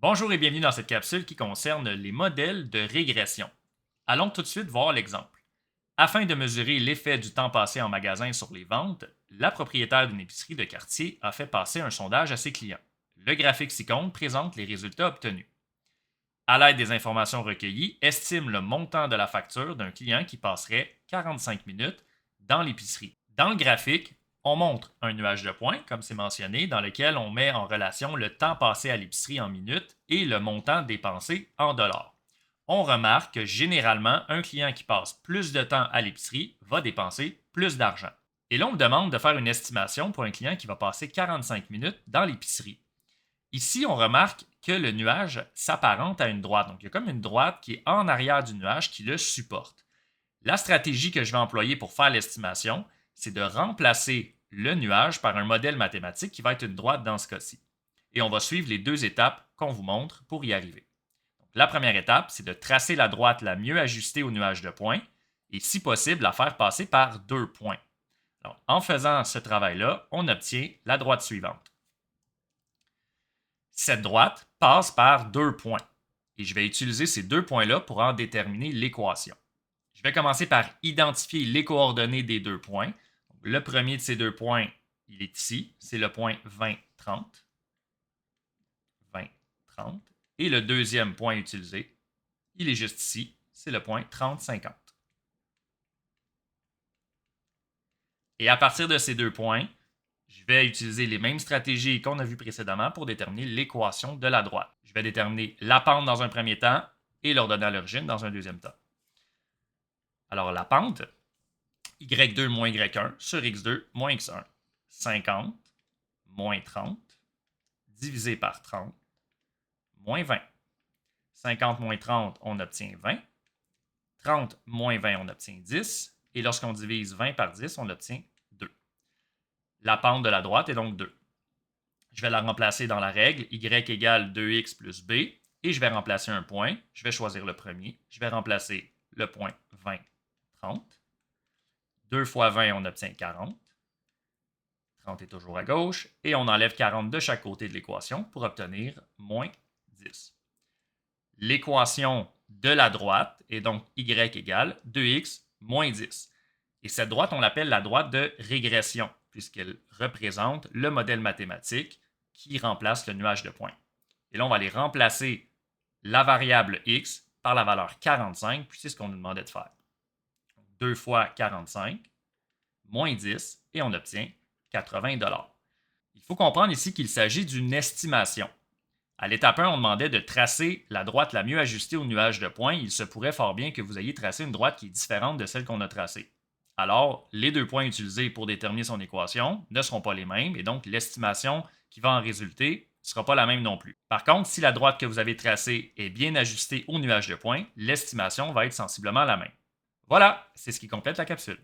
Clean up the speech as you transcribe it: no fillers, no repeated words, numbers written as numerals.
Bonjour et bienvenue dans cette capsule qui concerne les modèles de régression. Allons tout de suite voir l'exemple. Afin de mesurer l'effet du temps passé en magasin sur les ventes, la propriétaire d'une épicerie de quartier a fait passer un sondage à ses clients. Le graphique ci-contre présente les résultats obtenus. À l'aide des informations recueillies, estime le montant de la facture d'un client qui passerait 45 minutes dans l'épicerie. Dans le graphique, on montre un nuage de points, comme c'est mentionné, dans lequel on met en relation le temps passé à l'épicerie en minutes et le montant dépensé en dollars. On remarque que généralement, un client qui passe plus de temps à l'épicerie va dépenser plus d'argent. Et là, on me demande de faire une estimation pour un client qui va passer 45 minutes dans l'épicerie. Ici, on remarque que le nuage s'apparente à une droite. Donc, il y a comme une droite qui est en arrière du nuage qui le supporte. La stratégie que je vais employer pour faire l'estimation, c'est de remplacer le nuage par un modèle mathématique qui va être une droite dans ce cas-ci. Et on va suivre les deux étapes qu'on vous montre pour y arriver. Donc, la première étape, c'est de tracer la droite la mieux ajustée au nuage de points et, si possible, la faire passer par 2 points. Alors, en faisant ce travail-là, on obtient la droite suivante. Cette droite passe par 2 points et je vais utiliser ces 2 points-là pour en déterminer l'équation. Je vais commencer par identifier les coordonnées des 2 points. Le premier de ces 2 points, il est ici, c'est le point 20-30. 20-30. Et le deuxième point utilisé, il est juste ici, c'est le point 30-50. Et à partir de ces 2 points, je vais utiliser les mêmes stratégies qu'on a vues précédemment pour déterminer l'équation de la droite. Je vais déterminer la pente dans un premier temps et l'ordonnée à l'origine dans un deuxième temps. Alors la pente, y2 moins y1 sur x2 moins x1. 50 moins 30 divisé par 30 moins 20. 50 moins 30, on obtient 20. 30 moins 20, on obtient 10. Et lorsqu'on divise 20 par 10, on obtient 2. La pente de la droite est donc 2. Je vais la remplacer dans la règle y égale 2x plus b. Et je vais remplacer un point. Je vais choisir le premier. Je vais remplacer le point 20, 30. 2 fois 20, on obtient 40. 30 est toujours à gauche. Et on enlève 40 de chaque côté de l'équation pour obtenir moins 10. L'équation de la droite est donc y égale 2x moins 10. Et cette droite, on l'appelle la droite de régression, puisqu'elle représente le modèle mathématique qui remplace le nuage de points. Et là, on va aller remplacer la variable x par la valeur 45, puis c'est ce qu'on nous demandait de faire. 2 fois 45, moins 10, et on obtient 80 $. Il faut comprendre ici qu'il s'agit d'une estimation. À l'étape 1, on demandait de tracer la droite la mieux ajustée au nuage de points. Il se pourrait fort bien que vous ayez tracé une droite qui est différente de celle qu'on a tracée. Alors, les 2 points utilisés pour déterminer son équation ne seront pas les mêmes et donc l'estimation qui va en résulter ne sera pas la même non plus. Par contre, si la droite que vous avez tracée est bien ajustée au nuage de points, l'estimation va être sensiblement la même. Voilà, c'est ce qui complète la capsule.